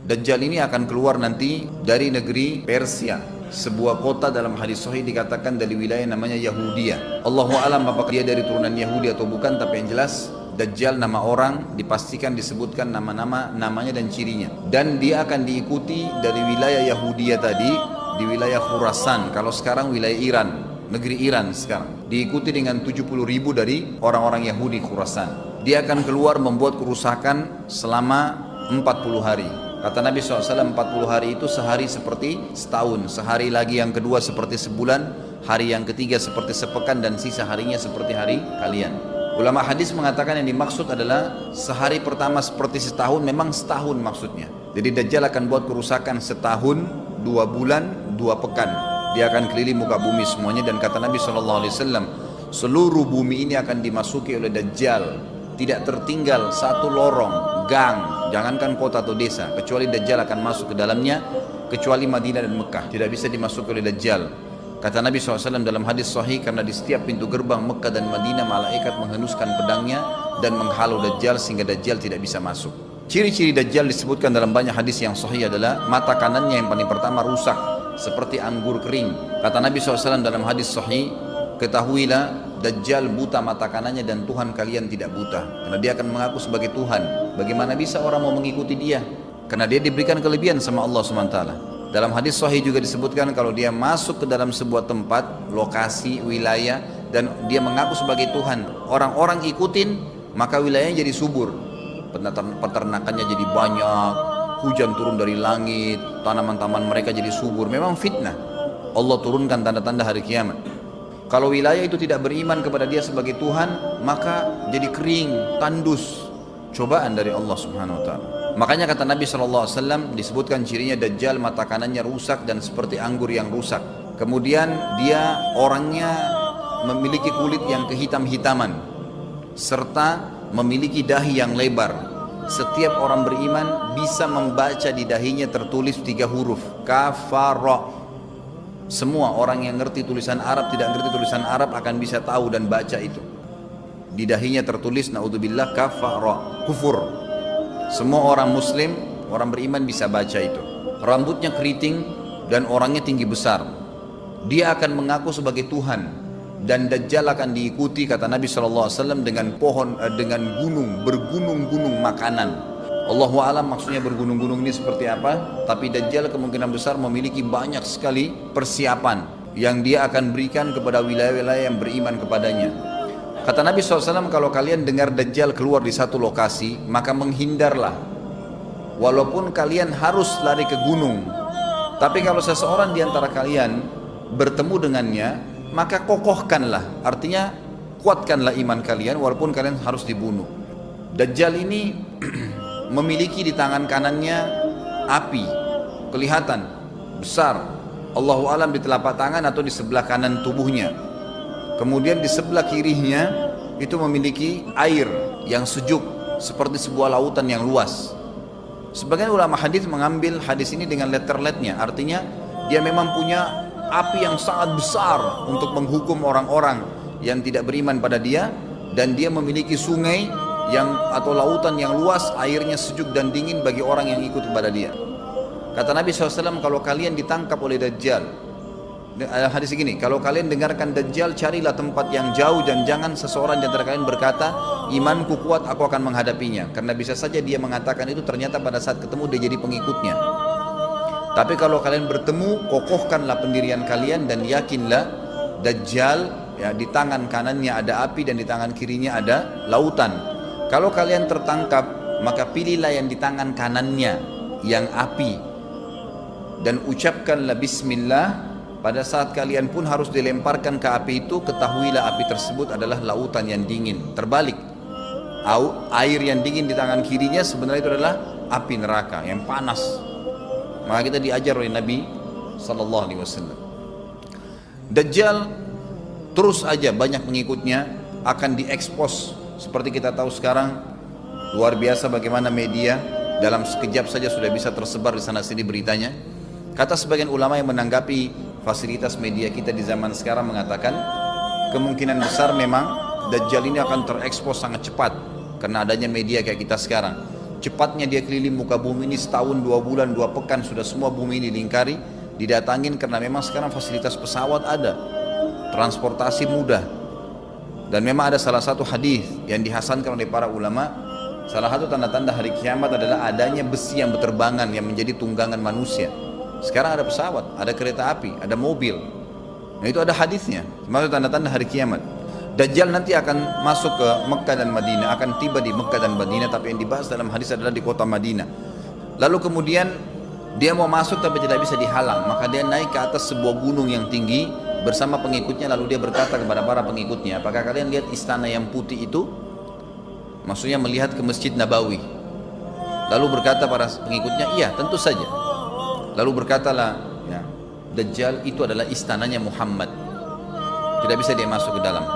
Dajjal ini akan keluar nanti dari negeri Persia. Sebuah kota dalam hadis sahih dikatakan dari wilayah namanya Yahudia. Allahu alam apakah dia dari turunan Yahudi atau bukan, tapi yang jelas Dajjal nama orang dipastikan disebutkan namanya dan cirinya. Dan dia akan diikuti dari wilayah Yahudia tadi di wilayah Khurasan. Kalau sekarang wilayah Iran, negeri Iran sekarang. Diikuti dengan 70.000 dari orang-orang Yahudi Khurasan. Dia akan keluar membuat kerusakan selama 40 hari. Kata Nabi SAW 40 hari itu sehari seperti setahun, sehari lagi yang kedua seperti sebulan, hari yang ketiga seperti sepekan, dan sisa harinya seperti hari kalian. Ulama hadis mengatakan yang dimaksud adalah sehari pertama seperti setahun, memang setahun maksudnya. Jadi Dajjal akan buat kerusakan setahun, 2 bulan, 2 pekan. Dia akan keliling muka bumi semuanya, dan kata Nabi SAW, seluruh bumi ini akan dimasuki oleh Dajjal. Tidak tertinggal satu lorong, gang, jangankan kota atau desa, kecuali Dajjal akan masuk ke dalamnya, kecuali Madinah dan Mekah. Tidak bisa dimasuki oleh Dajjal. Kata Nabi SAW dalam hadis sahih, karena di setiap pintu gerbang Mekah dan Madinah malaikat menghenuskan pedangnya dan menghalau Dajjal sehingga Dajjal tidak bisa masuk. Ciri-ciri Dajjal disebutkan dalam banyak hadis yang sahih adalah mata kanannya yang paling pertama rusak seperti anggur kering. Kata Nabi SAW dalam hadis sahih, ketahuilah Dajjal buta mata kanannya dan Tuhan kalian tidak buta, karena dia akan mengaku sebagai Tuhan. Bagaimana bisa orang mau mengikuti dia? Karena dia diberikan kelebihan sama Allah SWT. Dalam hadis sahih juga disebutkan kalau dia masuk ke dalam sebuah tempat, lokasi, wilayah, dan dia mengaku sebagai Tuhan, orang-orang ikutin, maka wilayahnya jadi subur, peternakannya jadi banyak, hujan turun dari langit, tanaman-tanaman mereka jadi subur. Memang fitnah. Allah turunkan tanda-tanda hari kiamat. Kalau wilayah itu tidak beriman kepada dia sebagai Tuhan, maka jadi kering, tandus. Cobaan dari Allah Subhanahu wa ta'ala. Makanya kata Nabi SAW disebutkan cirinya Dajjal mata kanannya rusak dan seperti anggur yang rusak. Kemudian dia orangnya memiliki kulit yang kehitam-hitaman serta memiliki dahi yang lebar. Setiap orang beriman bisa membaca di dahinya tertulis 3 huruf, kafara. Semua orang yang ngerti tulisan Arab, tidak ngerti tulisan Arab akan bisa tahu dan baca itu. Di dahinya tertulis naudzubillah kafara, kufur. Semua orang muslim, orang beriman bisa baca itu. Rambutnya keriting dan orangnya tinggi besar. Dia akan mengaku sebagai Tuhan, dan Dajjal akan diikuti kata Nabi SAW dengan pohon, dengan gunung, bergunung-gunung makanan. Allahu alam maksudnya bergunung-gunung ini seperti apa, tapi Dajjal kemungkinan besar memiliki banyak sekali persiapan yang dia akan berikan kepada wilayah-wilayah yang beriman kepadanya. Kata Nabi SAW, kalau kalian dengar Dajjal keluar di satu lokasi, maka menghindarlah. Walaupun kalian harus lari ke gunung, tapi kalau seseorang di antara kalian bertemu dengannya, maka kokohkanlah, artinya kuatkanlah iman kalian walaupun kalian harus dibunuh. Dajjal ini memiliki di tangan kanannya api, kelihatan besar. Allahu alam di telapak tangan atau di sebelah kanan tubuhnya. Kemudian di sebelah kirinya itu memiliki air yang sejuk seperti sebuah lautan yang luas. Sebagian ulama hadis mengambil hadis ini dengan letter-letternya, artinya dia memang punya api yang sangat besar untuk menghukum orang-orang yang tidak beriman pada dia, dan dia memiliki sungai atau lautan yang luas, airnya sejuk dan dingin bagi orang yang ikut kepada dia. Kata Nabi SAW, kalau kalian ditangkap oleh Dajjal, hadis begini, kalau kalian dengarkan Dajjal, carilah tempat yang jauh dan jangan seseorang di antara kalian berkata, imanku kuat, aku akan menghadapinya. Karena bisa saja dia mengatakan itu, ternyata pada saat ketemu dia jadi pengikutnya. Tapi kalau kalian bertemu, kokohkanlah pendirian kalian dan yakinlah Dajjal, ya, di tangan kanannya ada api dan di tangan kirinya ada lautan. Kalau kalian tertangkap, maka pilihlah yang di tangan kanannya, yang api, dan ucapkanlah bismillah. Pada saat kalian pun harus dilemparkan ke api itu, ketahuilah api tersebut adalah lautan yang dingin. Terbalik, air yang dingin di tangan kirinya sebenarnya itu adalah api neraka yang panas. Maka kita diajar oleh Nabi SAW. Dajjal terus aja banyak pengikutnya, akan diekspos. Seperti kita tahu sekarang, luar biasa bagaimana media dalam sekejap saja sudah bisa tersebar di sana sini beritanya. Kata sebagian ulama yang menanggapi fasilitas media kita di zaman sekarang mengatakan, kemungkinan besar memang Dajjal ini akan terekspos sangat cepat karena adanya media kayak kita sekarang. cepatnya dia keliling muka bumi ini setahun, 2 bulan, 2 pekan, sudah semua bumi ini dilingkari, didatangin karena memang sekarang fasilitas pesawat ada, transportasi mudah. Dan memang ada salah satu hadis yang dihasankan oleh para ulama, salah satu tanda-tanda hari kiamat adalah adanya besi yang berterbangan yang menjadi tunggangan manusia. Sekarang ada pesawat, ada kereta api, ada mobil. Nah itu ada hadisnya, termasuk tanda-tanda hari kiamat. Dajjal nanti akan masuk ke Mekah dan Madinah, akan tiba di Mekah dan Madinah, tapi yang dibahas dalam hadis adalah di kota Madinah. Lalu kemudian dia mau masuk tapi tidak bisa dihalang, maka dia naik ke atas sebuah gunung yang tinggi bersama pengikutnya, lalu dia berkata kepada para pengikutnya, apakah kalian lihat istana yang putih itu? Maksudnya melihat ke Masjid Nabawi. Lalu berkata para pengikutnya, iya tentu saja. Lalu berkatalah, ya, Dajjal itu adalah istananya Muhammad, tidak bisa dia masuk ke dalam,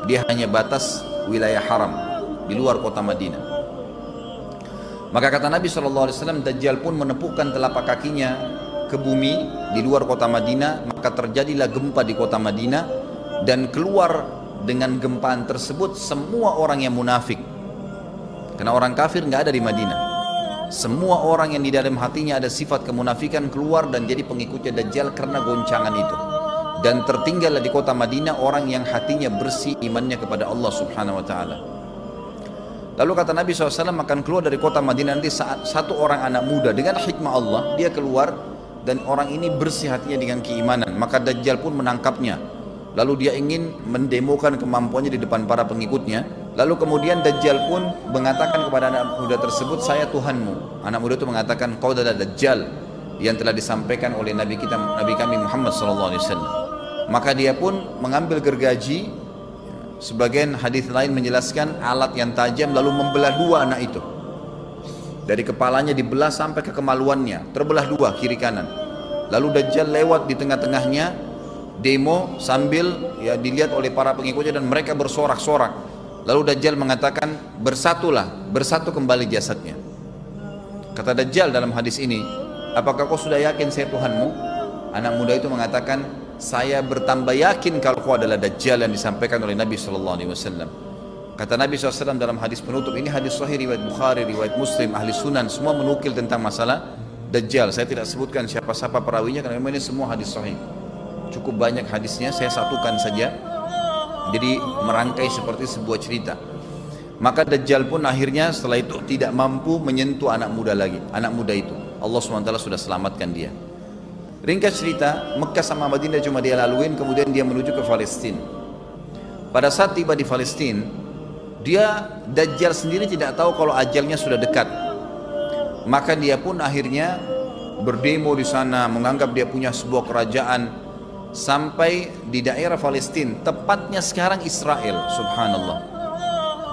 dia hanya batas wilayah haram di luar kota Madinah. Maka kata Nabi SAW, Dajjal pun menepukkan telapak kakinya ke bumi di luar kota Madinah, maka terjadilah gempa di kota Madinah, dan keluar dengan gempaan tersebut semua orang yang munafik, karena orang kafir nggak ada di Madinah. Semua orang yang di dalam hatinya ada sifat kemunafikan keluar dan jadi pengikutnya Dajjal karena goncangan itu. Dan tertinggallah di kota Madinah orang yang hatinya bersih imannya kepada Allah Subhanahu wa ta'ala. Lalu kata Nabi SAW akan keluar dari kota Madinah nanti saat satu orang anak muda dengan hikmah Allah, dia keluar dan orang ini bersih hatinya dengan keimanan, maka Dajjal pun menangkapnya. Lalu dia ingin mendemokan kemampuannya di depan para pengikutnya. Lalu kemudian Dajjal pun mengatakan kepada anak muda tersebut, saya Tuhanmu. Anak muda itu mengatakan, kau adalah Dajjal yang telah disampaikan oleh Nabi kami Muhammad SAW. Maka dia pun mengambil gergaji, sebagian hadis lain menjelaskan alat yang tajam, lalu membelah dua anak itu. Dari kepalanya dibelah sampai ke kemaluannya, terbelah dua kiri kanan. Lalu Dajjal lewat di tengah-tengahnya, demo sambil ya dilihat oleh para pengikutnya dan mereka bersorak-sorak. Lalu Dajjal mengatakan, bersatu kembali jasadnya. Kata Dajjal dalam hadis ini, apakah kau sudah yakin saya Tuhanmu? Anak muda itu mengatakan, saya bertambah yakin kalau kau adalah Dajjal yang disampaikan oleh Nabi SAW. Kata Nabi SAW dalam hadis penutup, ini hadis sahih riwayat Bukhari, riwayat Muslim, ahli sunan, semua menukil tentang masalah Dajjal. Saya tidak sebutkan siapa-siapa perawinya karena memang ini semua hadis sahih. Cukup banyak hadisnya, saya satukan saja, jadi merangkai seperti sebuah cerita. Maka Dajjal pun akhirnya setelah itu tidak mampu menyentuh anak muda lagi. Anak muda itu Allah SWT sudah selamatkan dia. Ringkas cerita, Mekah sama Madinah cuma dia laluin, kemudian dia menuju ke Palestina. Pada saat tiba di Palestina, Dajjal sendiri tidak tahu kalau ajalnya sudah dekat. Maka dia pun akhirnya berdemo di sana, menganggap dia punya sebuah kerajaan, sampai di daerah Palestina, tepatnya sekarang Israel. Subhanallah,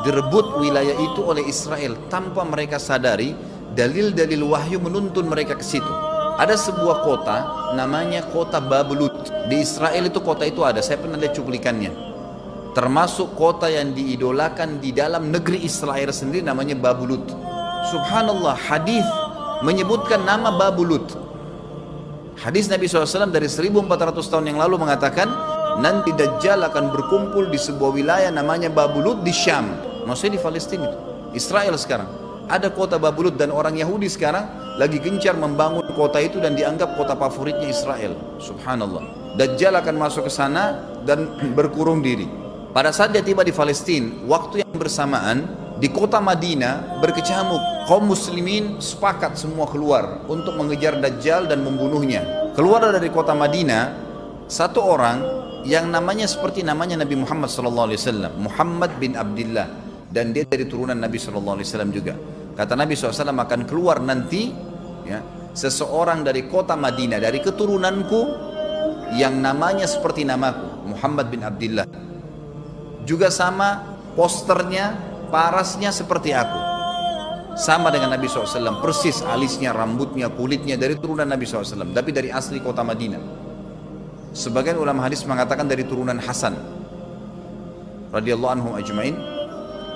direbut wilayah itu oleh Israel tanpa mereka sadari. Dalil-dalil wahyu menuntun mereka ke situ. Ada sebuah kota namanya kota Babulut di Israel. Itu kota itu ada, saya pernah lihat cuplikannya, termasuk kota yang diidolakan di dalam negeri Israel sendiri, namanya Babulut. Subhanallah, hadis menyebutkan nama Babulut. Hadis Nabi SAW dari 1400 tahun yang lalu mengatakan, nanti Dajjal akan berkumpul di sebuah wilayah namanya Babulut di Syam. Maksudnya di Palestina itu, Israel sekarang. Ada kota Babulut dan orang Yahudi sekarang lagi gencar membangun kota itu dan dianggap kota favoritnya Israel. Subhanallah. Dajjal akan masuk ke sana dan berkurung diri. Pada saat dia tiba di Palestina, waktu yang bersamaan di kota Madinah berkecamuk. Kaum muslimin sepakat semua keluar untuk mengejar Dajjal dan membunuhnya. Keluar dari kota Madinah satu orang yang namanya seperti namanya Nabi Muhammad SAW, Muhammad bin Abdullah, dan dia dari turunan Nabi SAW juga. Kata Nabi SAW, akan keluar nanti ya, seseorang dari kota Madinah, dari keturunanku, yang namanya seperti namaku, Muhammad bin Abdullah, juga sama posternya, parasnya seperti aku, sama dengan Nabi SAW, persis alisnya, rambutnya, kulitnya, dari turunan Nabi SAW, tapi dari asli kota Madinah. Sebagian ulama hadis mengatakan dari turunan Hasan radhiyallahu anhum ajmain.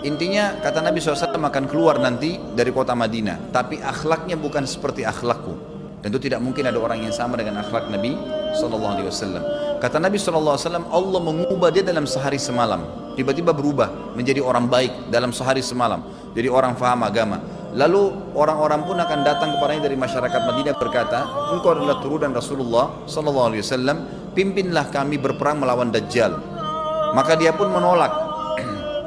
Intinya kata Nabi SAW akan keluar nanti dari kota Madinah, tapi akhlaknya bukan seperti akhlakku. Tentu tidak mungkin ada orang yang sama dengan akhlak Nabi SAW. Kata Nabi SAW, Allah mengubah dia dalam sehari semalam. Tiba-tiba berubah menjadi orang baik dalam sehari semalam, jadi orang faham agama. Lalu orang-orang pun akan datang kepadanya dari masyarakat Madinah berkata, engkau adalah turunan Rasulullah Sallallahu Alaihi Wasallam, pimpinlah kami berperang melawan Dajjal. Maka dia pun menolak.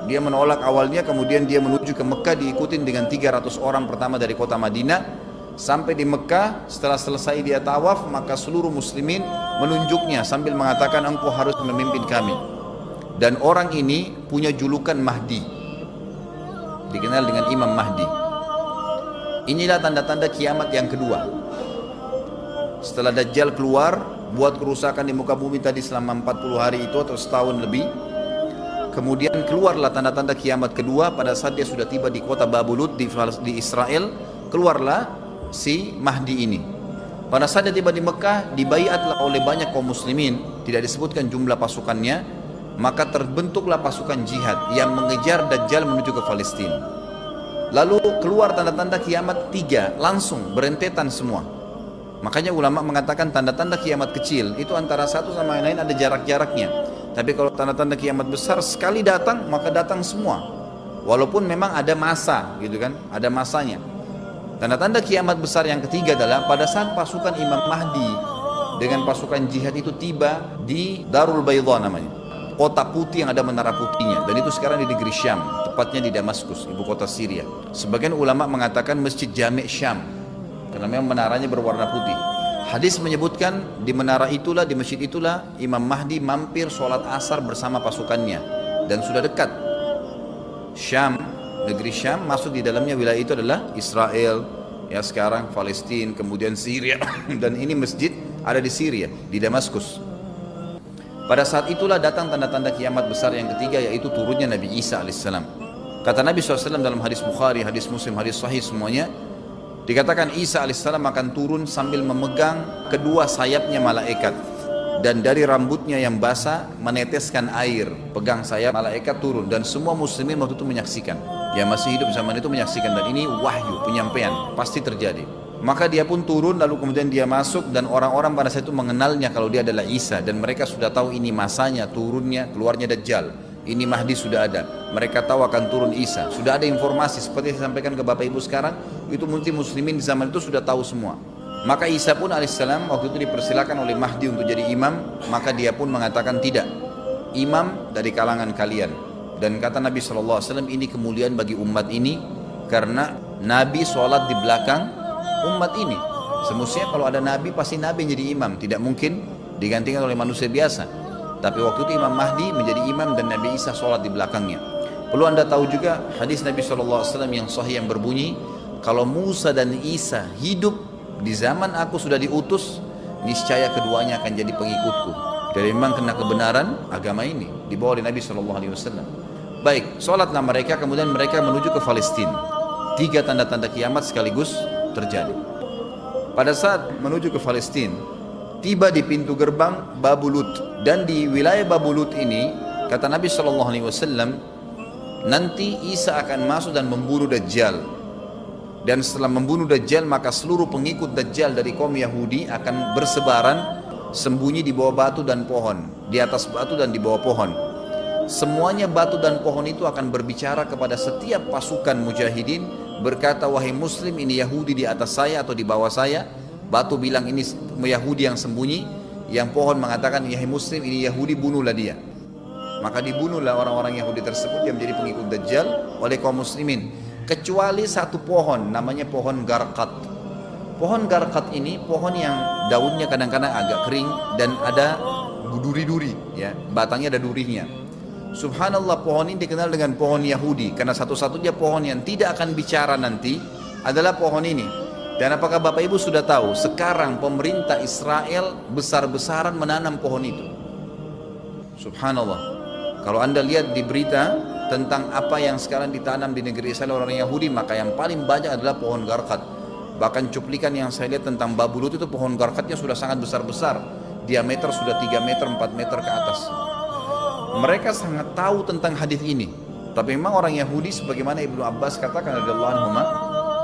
Dia menolak awalnya, kemudian dia menuju ke Mekah diikutin dengan 300 orang pertama dari kota Madinah. Sampai di Mekah, setelah selesai dia tawaf, maka seluruh muslimin menunjuknya sambil mengatakan engkau harus memimpin kami. Dan orang ini punya julukan Mahdi, dikenal dengan Imam Mahdi. Inilah tanda-tanda kiamat yang kedua. Setelah Dajjal keluar, buat kerusakan di muka bumi tadi selama 40 hari itu atau setahun lebih. Kemudian keluarlah tanda-tanda kiamat kedua pada saat dia sudah tiba di kota Babulut di Israel. Keluarlah si Mahdi ini. Pada saat dia tiba di Mekah, dibaiatlah oleh banyak kaum muslimin, tidak disebutkan jumlah pasukannya, maka terbentuklah pasukan jihad yang mengejar Dajjal menuju ke Palestina. Lalu keluar tanda-tanda kiamat 3, langsung berentetan semua. Makanya ulama mengatakan tanda-tanda kiamat kecil itu antara satu sama yang lain ada jarak-jaraknya. Tapi kalau tanda-tanda kiamat besar sekali datang, maka datang semua. Walaupun memang ada masa, gitu kan, ada masanya. Tanda-tanda kiamat besar yang ketiga adalah pada saat pasukan Imam Mahdi dengan pasukan jihad itu tiba di Darul Baydha namanya, kota putih yang ada menara putihnya, dan itu sekarang di negeri Syam, tepatnya di Damaskus, ibu kota Syria. Sebagian ulama mengatakan Masjid Jami' Syam, karena memang menaranya berwarna putih. Hadis menyebutkan di menara itulah, di masjid itulah Imam Mahdi mampir sholat asar bersama pasukannya, dan sudah dekat. Syam, negeri Syam, masuk di dalamnya wilayah itu adalah Israel, ya sekarang Palestina, kemudian Syria, dan ini masjid ada di Syria, di Damaskus. Pada saat itulah datang tanda-tanda kiamat besar yang ketiga, yaitu turunnya Nabi Isa alaihissalam. Kata Nabi SAW dalam hadis Bukhari, hadis Muslim, hadis Sahih semuanya, dikatakan Isa alaihissalam akan turun sambil memegang kedua sayapnya malaikat, dan dari rambutnya yang basah meneteskan air. Pegang sayap malaikat turun, dan semua muslimin waktu itu menyaksikan, yang masih hidup zaman itu menyaksikan, dan ini wahyu, penyampaian, pasti terjadi. Maka dia pun turun, lalu kemudian dia masuk, dan orang-orang pada saat itu mengenalnya kalau dia adalah Isa, dan mereka sudah tahu ini masanya turunnya, keluarnya Dajjal. Ini Mahdi sudah ada, mereka tahu akan turun Isa, sudah ada informasi seperti yang saya sampaikan ke Bapak Ibu sekarang, itu mungkin muslimin di zaman itu sudah tahu semua. Maka Isa pun alaihissalam waktu itu dipersilakan oleh Mahdi untuk jadi imam, maka dia pun mengatakan tidak, imam dari kalangan kalian. Dan kata Nabi SAW, ini kemuliaan bagi umat ini, karena Nabi sholat di belakang umat ini. Semestinya kalau ada Nabi, pasti Nabi jadi imam, tidak mungkin digantikan oleh manusia biasa. Tapi waktu itu Imam Mahdi menjadi imam dan Nabi Isa sholat di belakangnya. Perlu anda tahu juga hadis Nabi SAW yang sahih yang berbunyi, kalau Musa dan Isa hidup di zaman aku sudah diutus, niscaya keduanya akan jadi pengikutku. Jadi memang kena kebenaran agama ini dibawa oleh Nabi SAW. Baik, sholatlah mereka, kemudian mereka menuju ke Palestina. 3 tanda-tanda kiamat sekaligus terjadi. Pada saat menuju ke Palestina, tiba di pintu gerbang Babulut, dan di wilayah Babulut ini kata Nabi SAW, nanti Isa akan masuk dan membunuh Dajjal, dan setelah membunuh Dajjal maka seluruh pengikut Dajjal dari kaum Yahudi akan bersebaran sembunyi di bawah batu dan pohon, di atas batu dan di bawah pohon. Semuanya batu dan pohon itu akan berbicara kepada setiap pasukan mujahidin, berkata, wahai muslim, ini Yahudi di atas saya atau di bawah saya. Batu bilang ini Yahudi yang sembunyi, yang pohon mengatakan wahai muslim, ini Yahudi, bunuhlah dia. Maka dibunuhlah orang-orang Yahudi tersebut yang menjadi pengikut Dajjal oleh kaum muslimin, kecuali satu pohon namanya pohon Garqat. Pohon Garqat ini pohon yang daunnya kadang-kadang agak kering dan ada duri-duri, ya, batangnya ada durinya. Subhanallah, pohon ini dikenal dengan pohon Yahudi karena satu-satunya pohon yang tidak akan bicara nanti adalah pohon ini. Dan apakah Bapak Ibu sudah tahu sekarang pemerintah Israel besar-besaran menanam pohon itu? Subhanallah. Kalau anda lihat di berita tentang apa yang sekarang ditanam di negeri Israel orang Yahudi, maka yang paling banyak adalah pohon Garqat. Bahkan cuplikan yang saya lihat tentang Babulut itu pohon Garqatnya sudah sangat besar-besar, diameter sudah 3 meter 4 meter ke atas. Mereka sangat tahu tentang hadis ini. Tapi memang orang Yahudi sebagaimana Ibnu Abbas katakan radhiyallahu anhuma,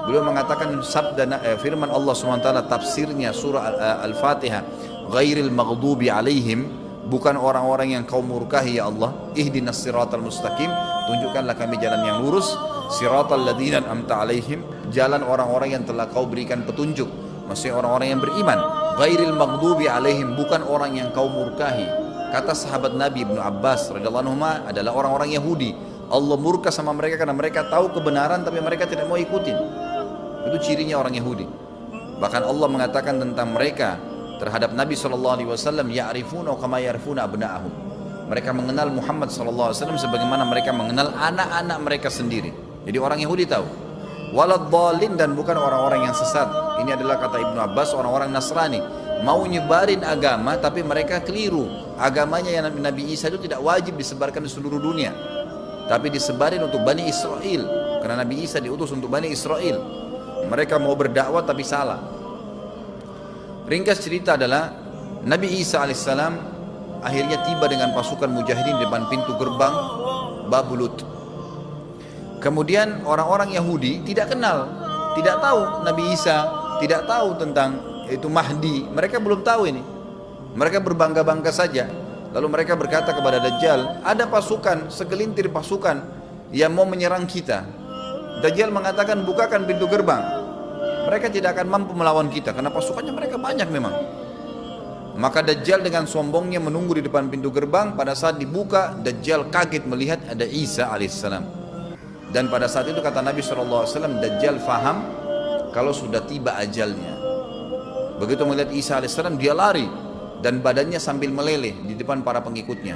beliau mengatakan sabda firman Allah SWT tafsirnya surah Al-Fatihah, ghairil maghdubi alaihim, bukan orang-orang yang kau murkahi ya Allah. Ihdinas siratal mustaqim, tunjukkanlah kami jalan yang lurus. Siratal ladzina an'amta alaihim, jalan orang-orang yang telah kau berikan petunjuk, maksudnya orang-orang yang beriman. Ghairil maghdubi alaihim, bukan orang yang kau murkahi. Kata sahabat Nabi Ibnu Abbas radhiyallahu anhu adalah orang-orang Yahudi. Allah murka sama mereka karena mereka tahu kebenaran tapi mereka tidak mau ikutin. Itu cirinya orang Yahudi. Bahkan Allah mengatakan tentang mereka terhadap Nabi SAW, ya'rifuna kama ya'rifuna abna'ahum. Mereka mengenal Muhammad SAW sebagaimana mereka mengenal anak-anak mereka sendiri. Jadi orang Yahudi tahu. Waladhdallin, dan bukan orang-orang yang sesat. Ini adalah kata Ibnu Abbas, orang-orang Nasrani mau nyebarin agama tapi mereka keliru. Agamanya yang Nabi Isa itu tidak wajib disebarkan di seluruh dunia, tapi disebarin untuk Bani Israel, karena Nabi Isa diutus untuk Bani Israel. Mereka mau berdakwah tapi salah. Ringkas cerita adalah Nabi Isa alaihissalam akhirnya tiba dengan pasukan mujahidin di depan pintu gerbang Babulut. Kemudian orang-orang Yahudi tidak kenal, tidak tahu Nabi Isa, tidak tahu tentang itu Mahdi. Mereka belum tahu ini. Mereka berbangga-bangga saja. Lalu mereka berkata kepada Dajjal, ada pasukan, segelintir pasukan yang mau menyerang kita. Dajjal mengatakan, bukakan pintu gerbang. Mereka tidak akan mampu melawan kita karena pasukannya mereka banyak memang. Maka Dajjal dengan sombongnya menunggu di depan pintu gerbang. Pada saat dibuka, Dajjal kaget melihat ada Isa alaihissalam. Dan pada saat itu kata Nabi SAW, Dajjal faham kalau sudah tiba ajalnya. Begitu melihat Isa alaihissalam, dia lari dan badannya sambil meleleh di depan para pengikutnya.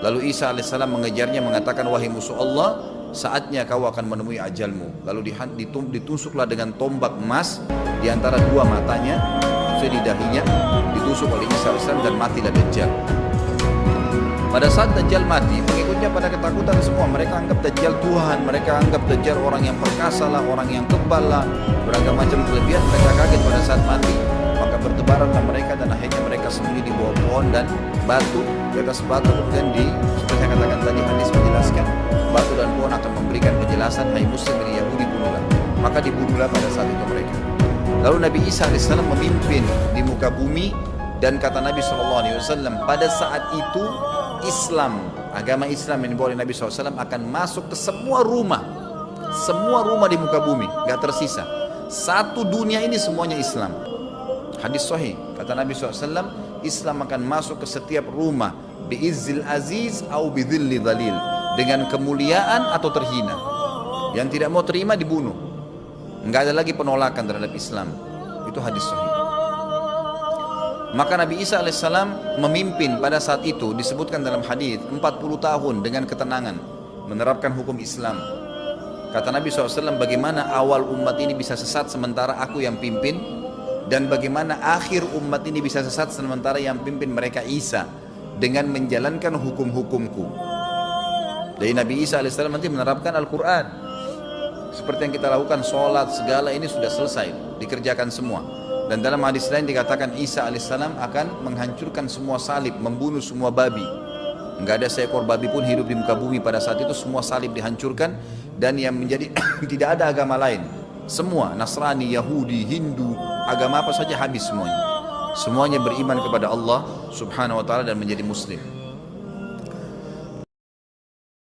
Lalu Isa alaihissalam mengejarnya mengatakan, wahai musuh Allah, saatnya kau akan menemui ajalmu. Lalu ditusuklah dengan tombak emas di antara dua matanya, di dahinya, ditusuk oleh Isa alaihissalam dan matilah Dajjal. Pada saat Dajjal mati, pengikutnya pada ketakutan semua. Mereka anggap Dajjal Tuhan, mereka anggap Dajjal orang yang perkasa lah, orang yang kebal lah, beragam macam kelebihan. Mereka kaget pada saat mati. Maka bertebaranlah mereka dan akhirnya mereka sembunyi di bawah pohon dan batu, di atas batu. Kemudian seperti yang katakan tadi, hadis menjelaskan batu dan pohon akan memberikan penjelasan, hai muslim dari Yahudi, bunuhlah. Maka dibunuhlah pada saat itu mereka. Lalu Nabi Isa AS memimpin di muka bumi, dan kata Nabi SAW, pada saat itu Islam, agama Islam yang dibawa oleh Nabi SAW akan masuk ke semua rumah di muka bumi, gak tersisa. Satu dunia ini semuanya Islam. Hadis sahih, kata Nabi SAW, Islam akan masuk ke setiap rumah, bi'izzil aziz au bidzilli dhalil, dengan kemuliaan atau terhina. Yang tidak mau terima dibunuh. Enggak ada lagi penolakan terhadap Islam. Itu hadis sahih. Maka Nabi Isa alaihissalam memimpin pada saat itu, disebutkan dalam hadis 40 tahun dengan ketenangan menerapkan hukum Islam. Kata Nabi SAW, bagaimana awal umat ini bisa sesat sementara aku yang pimpin, dan bagaimana akhir umat ini bisa sesat sementara yang pimpin mereka Isa dengan menjalankan hukum-hukumku. Jadi Nabi Isa alaihissalam nanti menerapkan Al-Quran seperti yang kita lakukan, sholat segala ini sudah selesai, dikerjakan semua. Dan dalam hadis lain dikatakan Isa alaihissalam akan menghancurkan semua salib, membunuh semua babi. Enggak ada seekor babi pun hidup di muka bumi pada saat itu, semua salib dihancurkan. Dan yang menjadi tidak ada agama lain, semua Nasrani, Yahudi, Hindu, agama apa saja habis semuanya. Semuanya beriman kepada Allah subhanahu wa ta'ala dan menjadi muslim.